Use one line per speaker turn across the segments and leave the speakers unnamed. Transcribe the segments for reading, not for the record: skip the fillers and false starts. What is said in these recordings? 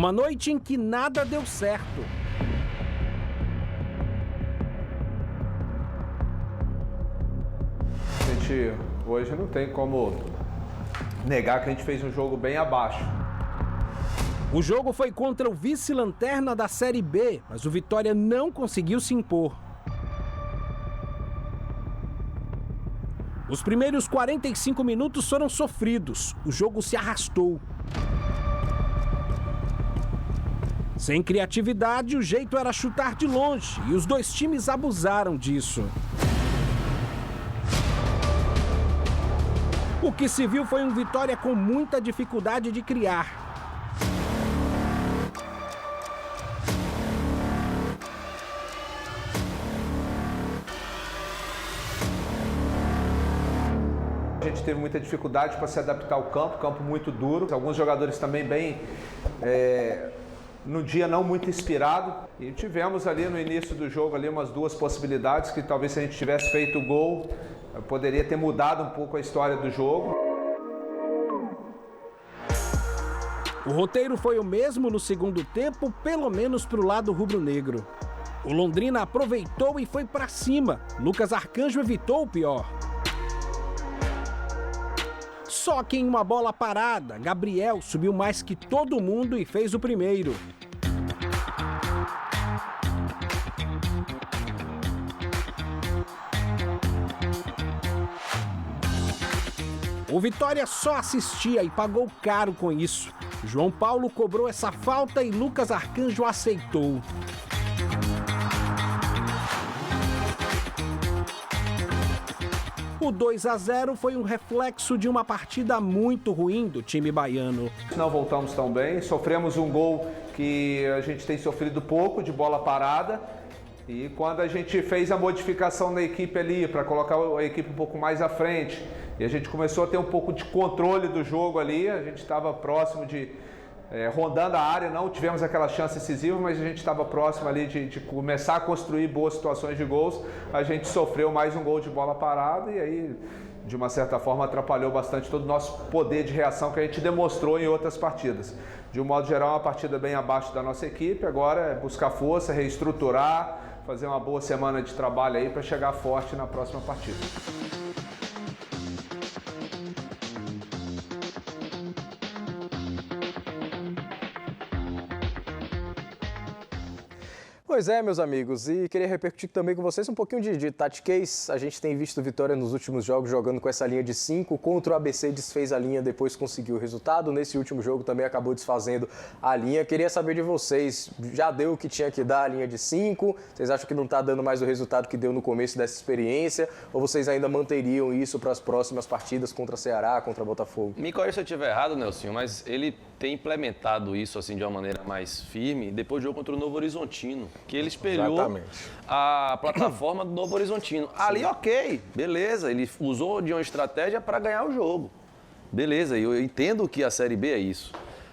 Uma noite em que nada deu certo.
A gente hoje não tem como negar que a gente fez um jogo bem abaixo.
O jogo foi contra o vice-lanterna da Série B, mas o Vitória não conseguiu se impor. Os primeiros 45 minutos foram sofridos. O jogo se arrastou. Sem criatividade, o jeito era chutar de longe e os dois times abusaram disso. O que se viu foi um Vitória com muita dificuldade de criar.
A gente teve muita dificuldade para se adaptar ao campo muito duro. Alguns jogadores também bem, no dia não muito inspirado. E tivemos ali no início do jogo ali umas duas possibilidades que talvez se a gente tivesse feito o gol, poderia ter mudado um pouco a história do jogo.
O roteiro foi o mesmo no segundo tempo, pelo menos para o lado rubro-negro. O Londrina aproveitou e foi para cima. Lucas Arcanjo evitou o pior. Só que em uma bola parada, Gabriel subiu mais que todo mundo e fez o primeiro. O Vitória só assistia e pagou caro com isso. João Paulo cobrou essa falta e Lucas Arcanjo aceitou. O 2-0 foi um reflexo de uma partida muito ruim do time baiano.
Não voltamos tão bem, sofremos um gol que a gente tem sofrido pouco de bola parada. E quando a gente fez a modificação da equipe ali para colocar a equipe um pouco mais à frente e a gente começou a ter um pouco de controle do jogo ali, a gente estava próximo de rondando a área, não tivemos aquela chance decisiva, mas a gente estava próximo ali de começar a construir boas situações de gols. A gente sofreu mais um gol de bola parada e aí, de uma certa forma, atrapalhou bastante todo o nosso poder de reação que a gente demonstrou em outras partidas. De um modo geral, uma partida bem abaixo da nossa equipe. Agora é buscar força, reestruturar, fazer uma boa semana de trabalho aí para chegar forte na próxima partida.
Pois é, meus amigos, e queria repercutir também com vocês um pouquinho de tactiquez. A gente tem visto Vitória nos últimos jogos jogando com essa linha de 5, contra o ABC desfez a linha, depois conseguiu o resultado. Nesse último jogo também acabou desfazendo a linha. Queria saber de vocês, já deu o que tinha que dar a linha de 5? Vocês acham que não está dando mais o resultado que deu no começo dessa experiência? Ou vocês ainda manteriam isso para as próximas partidas contra Ceará, contra Botafogo?
Me corrija se eu estiver errado, Nelsinho, mas ele tem implementado isso assim de uma maneira mais firme depois do jogo contra o Novo Horizontino, que ele espelhou a plataforma do Novo Horizontino. Ali, ok, beleza, ele usou de uma estratégia para ganhar o jogo. Beleza, eu entendo que a Série B é isso.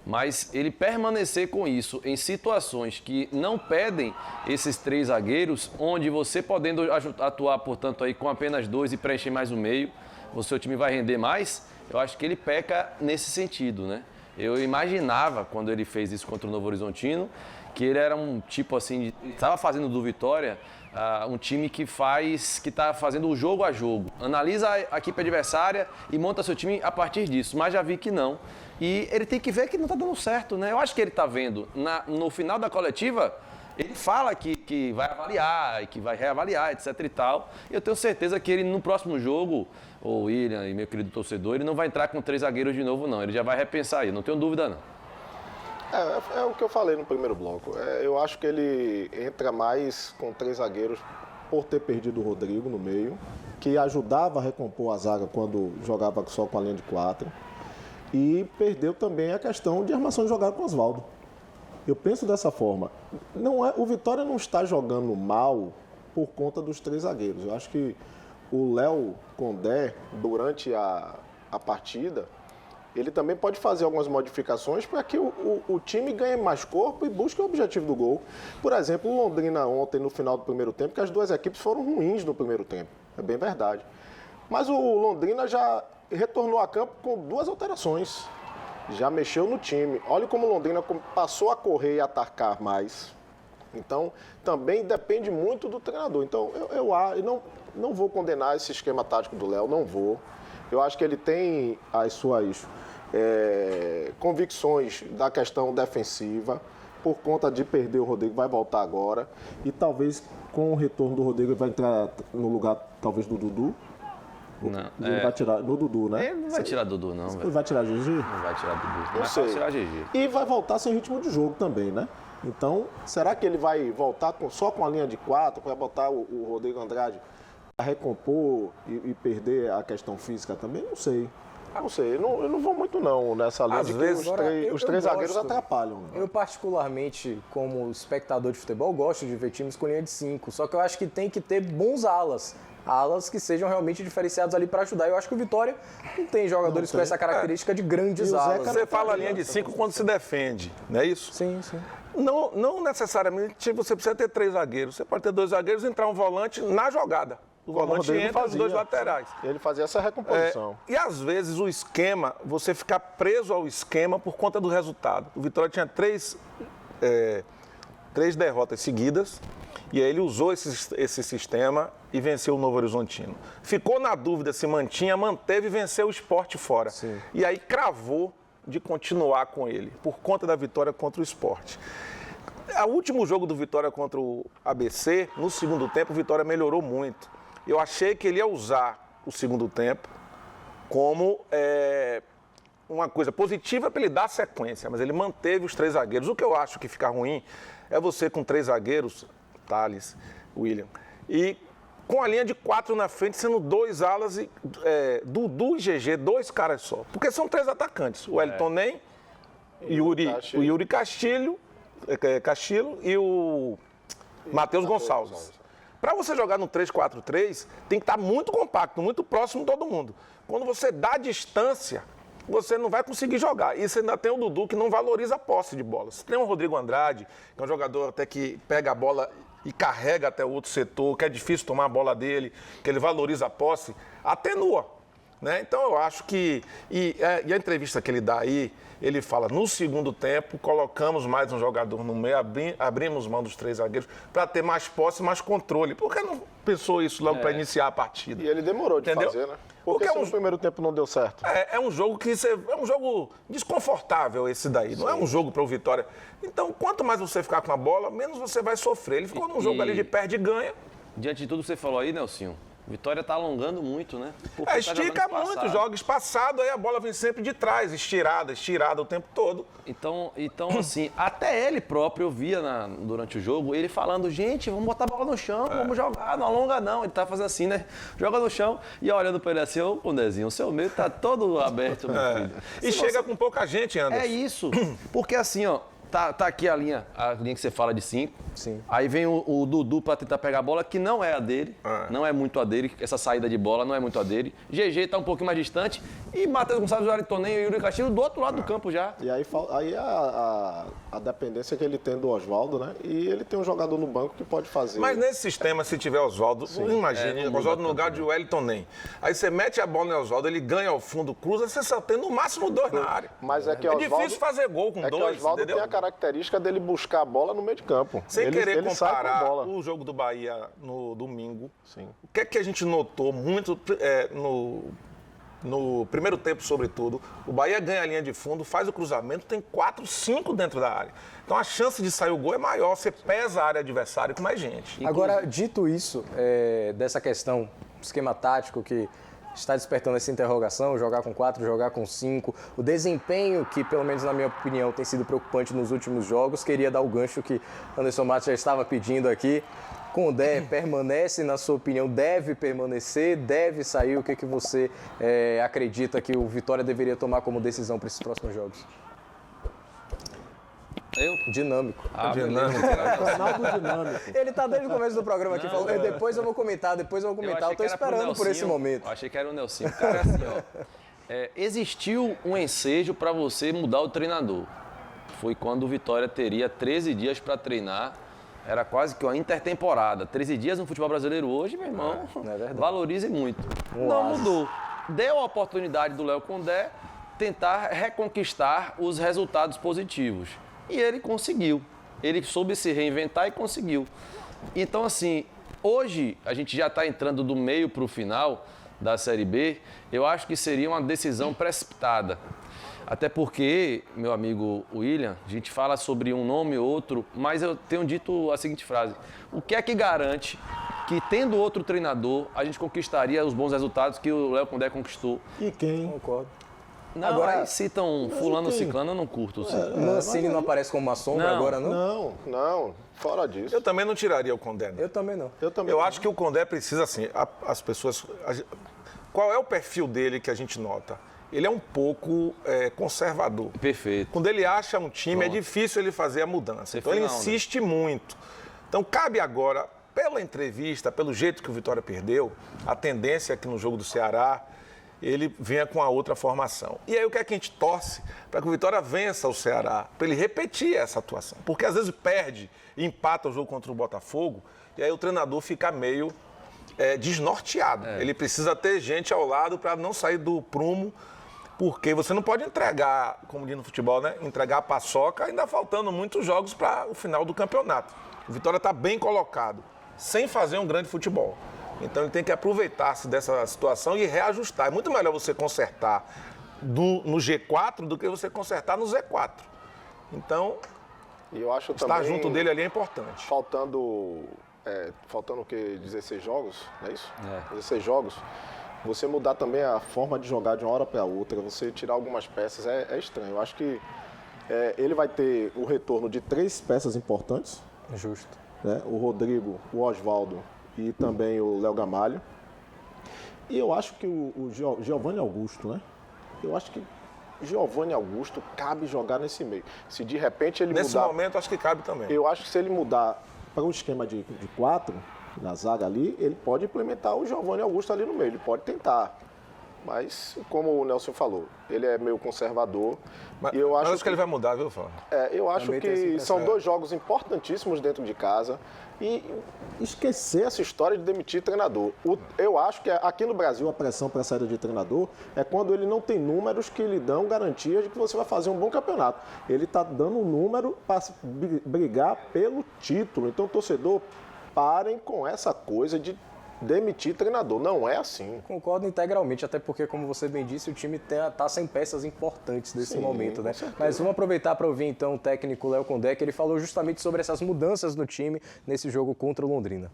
Mas ele permanecer com isso em situações que não pedem esses 3 zagueiros, onde você podendo atuar, portanto, aí com apenas 2 e preencher mais o meio, o seu time vai render mais, eu acho que ele peca nesse sentido, né? Eu imaginava, quando ele fez isso contra o Novo Horizontino, que ele era um tipo assim, estava fazendo do Vitória um time que está fazendo o jogo a jogo. Analisa a equipe adversária e monta seu time a partir disso, mas já vi que não. E ele tem que ver que não está dando certo, né? Eu acho que ele está vendo, no final da coletiva, ele fala que vai avaliar, que vai reavaliar, etc e tal. E eu tenho certeza que ele, no próximo jogo, o William e meu querido torcedor, ele não vai entrar com 3 zagueiros de novo, não. Ele já vai repensar aí, não tenho dúvida, não.
É o que eu falei no primeiro bloco. Eu acho que ele entra mais com 3 zagueiros por ter perdido o Rodrigo no meio, que ajudava a recompor a zaga quando jogava só com a linha de 4. E perdeu também a questão de armação de jogada com o Oswaldo. Eu penso dessa forma. O Vitória não está jogando mal por conta dos 3 zagueiros. Eu acho que o Léo Condé, durante a partida, ele também pode fazer algumas modificações para que o time ganhe mais corpo e busque o objetivo do gol. Por exemplo, o Londrina ontem, no final do primeiro tempo, que as 2 equipes foram ruins no primeiro tempo. É bem verdade. Mas o Londrina já retornou a campo com 2 alterações. já mexeu no time. Olha como o Londrina passou a correr e atacar mais. Então, também depende muito do treinador. Então, eu não vou condenar esse esquema tático do Léo, não vou. Eu acho que ele tem as suas convicções da questão defensiva, por conta de perder o Rodrigo, vai voltar agora. E talvez, com o retorno do Rodrigo, ele vai entrar no lugar, talvez, do Dudu.
Não,
ele vai tirar no Dudu, né?
Ele não vai tirar Dudu, não, velho.
Ele vai tirar GG?
Não vai tirar Dudu.
Não sei.
Vai tirar GG.
E vai voltar sem ritmo de jogo também, né? Então, será que ele vai voltar só com a linha de 4, vai botar o Rodrigo Andrade para recompor e perder a questão física também? Não sei. Não sei, eu não vou muito não nessa linha de que os três zagueiros atrapalham.
Eu particularmente, como espectador de futebol, gosto de ver times com linha de 5, só que eu acho que tem que ter bons alas que sejam realmente diferenciados ali para ajudar. Eu acho que o Vitória não tem jogadores com essa característica de grandes alas.
Você fala linha de 5 quando se defende, não é isso?
Sim, sim.
Não necessariamente você precisa ter 3 zagueiros. Você pode ter 2 zagueiros e entrar um volante na jogada. O volante entra os 2 laterais.
Ele fazia essa recomposição.
E às vezes o esquema, você ficar preso ao esquema por conta do resultado. O Vitória tinha 3 derrotas seguidas e aí ele usou esse sistema e venceu o Novo Horizontino. Ficou na dúvida se manteve e venceu o Sport fora.
Sim.
E aí cravou de continuar com ele, por conta da vitória contra o Sport. O último jogo do Vitória contra o ABC, no segundo tempo, o Vitória melhorou muito. Eu achei que ele ia usar o segundo tempo como uma coisa positiva para ele dar sequência, mas ele manteve os 3 zagueiros. O que eu acho que fica ruim é você com 3 zagueiros, Thales, William, e com a linha de 4 na frente, sendo 2 alas, Dudu e GG, 2 caras só. Porque são 3 atacantes, o Wellington Nem, o Yuri Castilho e o Matheus Gonçalves. Para você jogar no 3-4-3, tem que estar muito compacto, muito próximo de todo mundo. Quando você dá distância, você não vai conseguir jogar. E você ainda tem o Dudu, que não valoriza a posse de bola. Você tem o Rodrigo Andrade, que é um jogador até que pega a bola e carrega até o outro setor, que é difícil tomar a bola dele, que ele valoriza a posse, atenua. Né? Então eu acho que... E a entrevista que ele dá aí, ele fala, no segundo tempo, colocamos mais um jogador no meio, abrimos mão dos 3 zagueiros para ter mais posse, mais controle. Por que não pensou isso logo para iniciar a partida?
E ele demorou de fazer, né? Porque no primeiro tempo não deu certo.
É um jogo é um jogo desconfortável esse daí, não é um jogo para o Vitória. Então, quanto mais você ficar com a bola, menos você vai sofrer. Ele ficou num jogo ali de perde e ganha.
Diante de tudo que você falou aí, Nelsinho, Vitória tá alongando muito, né?
Estica muito, joga espaçado, aí a bola vem sempre de trás, estirada o tempo todo.
Então assim, até ele próprio, eu via durante o jogo, ele falando, gente, vamos botar a bola no chão, vamos jogar, não alonga não. Ele tá fazendo assim, né? Joga no chão e olhando pra ele assim, ô Condezinho, o seu meio tá todo aberto, meu filho.
E chega com pouca gente, Anderson.
É isso, porque assim, ó, tá aqui a linha que você fala de 5.
Sim.
Aí vem o Dudu pra tentar pegar a bola, que não é a dele. Não é muito a dele. Essa saída de bola não é muito a dele. GG tá um pouquinho mais distante. E Matheus Gonçalves, o Wellington Nem e o Yuri Castilho do outro lado do campo já.
E aí a dependência que ele tem do Oswaldo, né? E ele tem um jogador no banco que pode fazer.
Mas nesse sistema, se tiver Oswaldo, imagine, Oswaldo no lugar de Wellington Nem. Aí você mete a bola no Oswaldo, ele ganha ao fundo, cruza, você só tem no máximo 2 na área.
Mas é que Oswaldo,
difícil fazer gol com 2,
que o Oswaldo
entendeu?
tem a característica dele buscar a bola no meio de campo.
Sem querer comparar
bola.
o jogo do Bahia no domingo,
Sim.
o que é que a gente notou muito no primeiro tempo, sobretudo? O Bahia ganha a linha de fundo, faz o cruzamento, tem 4, 5 dentro da área. Então a chance de sair o gol é maior, você pesa a área adversária com mais gente.
Agora, dito isso, dessa questão esquema tático que está despertando essa interrogação, jogar com 4, jogar com 5, o desempenho que, pelo menos na minha opinião, tem sido preocupante nos últimos jogos, queria dar o gancho que Anderson Matos já estava pedindo aqui. Condé permanece, na sua opinião, deve permanecer, deve sair? O que você acredita que o Vitória deveria tomar como decisão para esses próximos jogos? Dinâmico.
Dinâmico.
Ele tá desde o começo do programa aqui falando, depois eu vou comentar. Eu tô esperando por esse momento.
Eu achei que era o Nelsinho. Cara, assim, ó, existiu um ensejo para você mudar o treinador. Foi quando o Vitória teria 13 dias para treinar. Era quase que uma intertemporada. 13 dias no futebol brasileiro hoje, meu irmão, valorize muito. Não mudou. Deu a oportunidade do Léo Condé, tentar reconquistar os resultados positivos. E ele conseguiu. Ele soube se reinventar e conseguiu. Então, assim, hoje a gente já está entrando do meio para o final da Série B, eu acho que seria uma decisão precipitada. Até porque, meu amigo William, a gente fala sobre um nome ou outro, mas eu tenho dito a seguinte frase: o que é que garante que, tendo outro treinador, a gente conquistaria os bons resultados que o Léo Condé conquistou?
E quem?
Concordo.
Não,
Agora,
aí citam fulano, ciclano, eu não curto.
O Mancini não aparece como uma sombra agora, não?
Não, fora disso.
Eu também não tiraria o Condé. Não.
Eu também não.
Eu acho que o Condé precisa, assim, as pessoas... Qual é o perfil dele que a gente nota? Ele é um pouco conservador.
Perfeito.
Quando ele acha um time,
Pronto.
é difícil ele fazer a mudança.
Você
Então ele
foi na onda.
insiste muito. Então cabe agora, pela entrevista, pelo jeito que o Vitória perdeu, a tendência é que no jogo do Ceará ele venha com a outra formação. E aí o que é que a gente torce? Para que o Vitória vença o Ceará, para ele repetir essa atuação. Porque às vezes perde e empata o jogo contra o Botafogo, e aí o treinador fica meio desnorteado. Ele precisa ter gente ao lado para não sair do prumo, porque você não pode entregar, como diz no futebol, né? Entregar a paçoca, ainda faltando muitos jogos para o final do campeonato. O Vitória está bem colocado, sem fazer um grande futebol. Então ele tem que aproveitar-se dessa situação e reajustar. É muito melhor você consertar no G4 do que você consertar no Z4. Então,
E eu acho
estar
também,
junto dele ali é importante.
faltando o quê? 16 jogos, não é isso? 16 jogos. Você mudar também a forma de jogar de uma hora para outra, você tirar algumas peças, é estranho. Eu acho que ele vai ter o retorno de 3 peças importantes.
Justo.
Né? O Rodrigo, o Oswaldo e também o Léo Gamalho. E eu acho que o Giovanni Augusto, né? Eu acho que Giovanni Augusto cabe jogar nesse meio. Se de repente ele
Nesse
mudar...
momento, acho que cabe também.
Eu acho que se ele mudar para um esquema de 4, na zaga ali, ele pode implementar o Giovanni Augusto ali no meio, ele pode tentar. Mas, como o Nelson falou, ele é meio conservador.
Mas
e eu acho
que ele vai mudar, viu, Fábio?
eu acho
Também tem essa
que
impressão.
são 2 jogos importantíssimos dentro de casa e esquecer essa história de demitir treinador. Eu acho que aqui no Brasil a pressão para a saída de treinador é quando ele não tem números que lhe dão garantia de que você vai fazer um bom campeonato. Ele está dando um número para brigar pelo título. Então, torcedor, parem com essa coisa de demitir treinador. Não é assim.
Concordo integralmente, até porque, como você bem disse, o time está sem peças importantes nesse
Sim,
momento, né?
com certeza.
Mas vamos aproveitar para ouvir então o técnico Léo Condé, que ele falou justamente sobre essas mudanças no time nesse jogo contra o Londrina.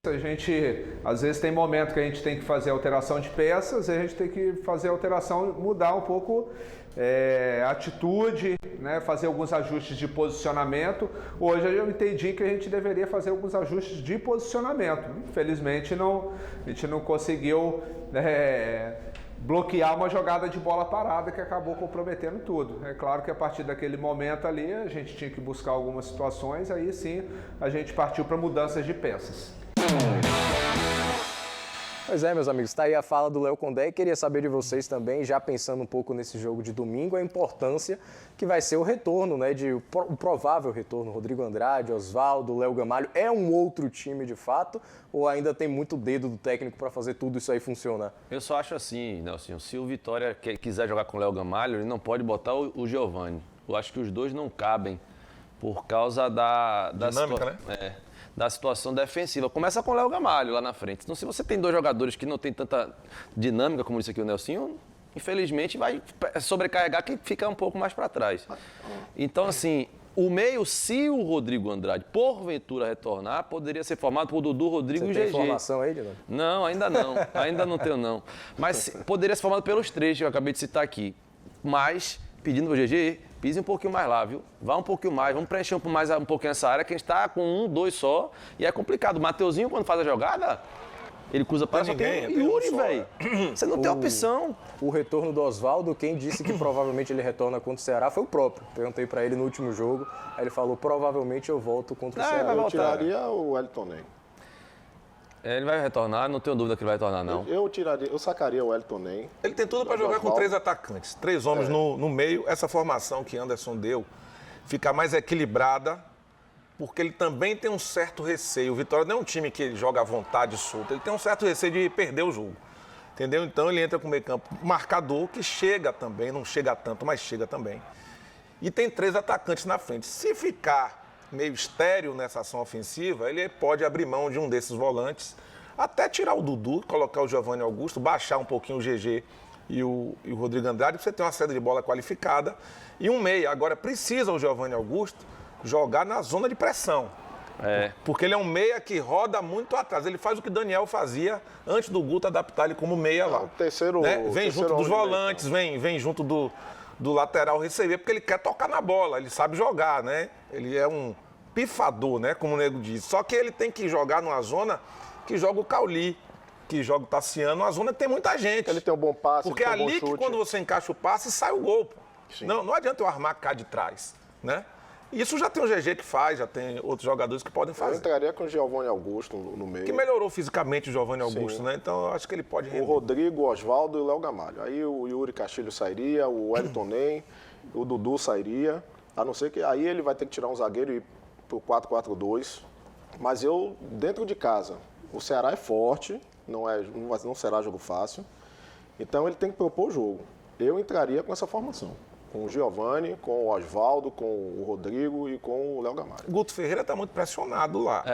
A gente, às vezes, tem momento que a gente tem que fazer alteração de peças, e a gente tem que fazer alteração, mudar um pouco a atitude, né, fazer alguns ajustes de posicionamento. Hoje eu entendi que a gente deveria fazer alguns ajustes de posicionamento. Infelizmente, a gente não conseguiu bloquear uma jogada de bola parada que acabou comprometendo tudo. É claro que a partir daquele momento ali, a gente tinha que buscar algumas situações, aí sim a gente partiu para mudanças de peças.
Pois é, meus amigos, está aí a fala do Léo Condé e queria saber de vocês também, já pensando um pouco nesse jogo de domingo, a importância que vai ser o retorno, né, o provável retorno, Rodrigo Andrade, Oswaldo, Léo Gamalho. É um outro time de fato ou ainda tem muito dedo do técnico para fazer tudo isso aí funcionar?
Eu só acho assim, Nelson, se o Vitória quiser jogar com o Léo Gamalho, ele não pode botar o Giovanni. Eu acho que os dois não cabem por causa da
Dinâmica, né?
Da situação defensiva. Começa com o Léo Gamalho lá na frente. Então, se você tem 2 jogadores que não tem tanta dinâmica, como disse aqui o Nelsinho, infelizmente vai sobrecarregar quem fica um pouco mais para trás. Então, assim, o meio, se o Rodrigo Andrade, porventura, retornar, poderia ser formado por Dudu, Rodrigo
Você
e
tem
GG.
informação aí, Dinamo?
Não, ainda não. Ainda não tenho, não. Mas poderia ser formado pelos 3 que eu acabei de citar aqui. Mas, pedindo para o GG, pise um pouquinho mais lá, viu? Vá um pouquinho mais, vamos preencher um pouquinho essa área, que a gente está com 1, 2 só, e é complicado. O Mateuzinho, quando faz a jogada, ele cruza para só tem
ninguém, tem um
Yuri,
só,
velho. Você não tem opção.
O retorno do Oswaldo, quem disse que provavelmente ele retorna contra o Ceará foi o próprio. Perguntei para ele no último jogo, aí ele falou, provavelmente eu volto contra o Ceará.
vai
Eu
voltar.
tiraria o Wellington Ney.
Ele vai retornar, não tenho dúvida que ele vai retornar, não.
Eu sacaria o Wellington Ney.
Ele tem tudo para jogar com
Oswaldo.
3 atacantes, 3 homens no meio. Essa formação que Anderson deu fica mais equilibrada, porque ele também tem um certo receio. O Vitória não é um time que joga à vontade solta, ele tem um certo receio de perder o jogo. Entendeu? Então ele entra com o meio campo marcador, que chega também, não chega tanto, mas chega também. E tem 3 atacantes na frente. Se ficar meio estéril nessa ação ofensiva, ele pode abrir mão de um desses volantes, até tirar o Dudu, colocar o Giovanni Augusto, baixar um pouquinho o GG e o Rodrigo Andrade, para você ter uma saída de bola qualificada. E um meia. Agora, precisa o Giovanni Augusto jogar na zona de pressão. Porque ele é um meia que roda muito atrás. Ele faz o que Daniel fazia antes do Guto adaptar ele como meia lá.
O terceiro,
né?
o
Vem
terceiro
junto dos
homem
volantes, vem junto do lateral receber, porque ele quer tocar na bola, ele sabe jogar, né? Ele é um pifador, né? Como o nego diz. Só que ele tem que jogar numa zona que joga o Cauli, que joga o Tassiano, uma zona que tem muita gente.
Ele tem um bom passe,
porque
ele tem um bom
ali que
chute.
quando você encaixa o passe, sai o gol, pô.
Sim.
Não adianta eu armar cá de trás, né? Isso já tem o GG que faz, já tem outros jogadores que podem
Eu
fazer.
entraria com o Giovanni Augusto no meio.
Que melhorou fisicamente o Giovanni Augusto,
Sim.
né? Então eu acho que ele pode
O
render.
Rodrigo, o Oswaldo e o Léo Gamalho. Aí o Yuri Castilho sairia, o Wellington Nem, o Dudu sairia. A não ser que aí ele vai ter que tirar um zagueiro e ir pro 4-4-2. Mas eu, dentro de casa, o Ceará é forte, não será jogo fácil. Então ele tem que propor o jogo. Eu entraria com essa formação. Com o Giovanni, com o Oswaldo, com o Rodrigo e com o Léo Gamalho.
Guto Ferreira está muito pressionado lá.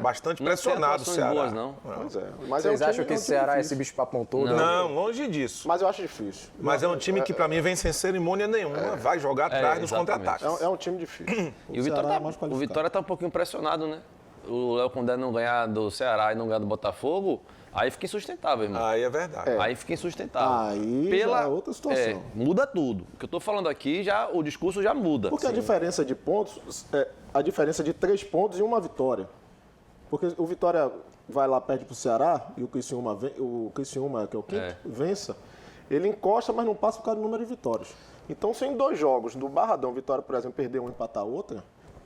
Bastante
Não tem
pressionado o
atuações
Ceará.
boas, não.
Pois é. Mas
Vocês
é um
acham
time-
que
é um
esse
time
Ceará é esse
difícil.
bicho-papão todo?
Não, longe disso.
Mas eu acho difícil.
Mas é um time que, para mim, vem sem cerimônia nenhuma. Vai jogar atrás dos
exatamente.
contra-ataques.
É um time difícil.
E o
Ceará
Vitória,
é mais qualificado.
o Vitória tá um pouquinho pressionado, né? O Léo Condé não ganhar do Ceará e não ganhar do Botafogo, aí fica insustentável, irmão.
Aí é verdade.
Aí fica insustentável.
Aí já é outra situação.
Muda tudo. O que eu tô falando aqui, o discurso já muda.
Porque a diferença de pontos é a diferença de 3 pontos e uma vitória. Porque o Vitória vai lá, perde pro Ceará e o Criciúma, que é o quinto, vença. Ele encosta, mas não passa por causa do número de vitórias. Então, se em 2 jogos, do Barradão, Vitória, por exemplo, perder um e empatar outra,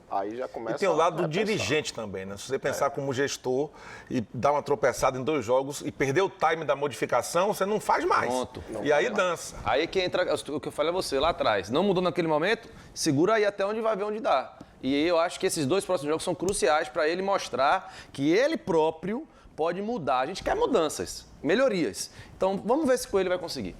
aí já começa
E tem o lado do
a pensar.
dirigente também, né? Se você pensar como gestor e dar uma tropeçada em 2 jogos e perder o time da modificação, você não faz mais.
Pronto.
E aí dança.
Aí que entra o que eu falei a você lá atrás. Não mudou naquele momento, segura aí até onde vai ver onde dá. E aí eu acho que esses 2 próximos jogos são cruciais para ele mostrar que ele próprio pode mudar. A gente quer mudanças, melhorias. Então vamos ver se com ele vai conseguir.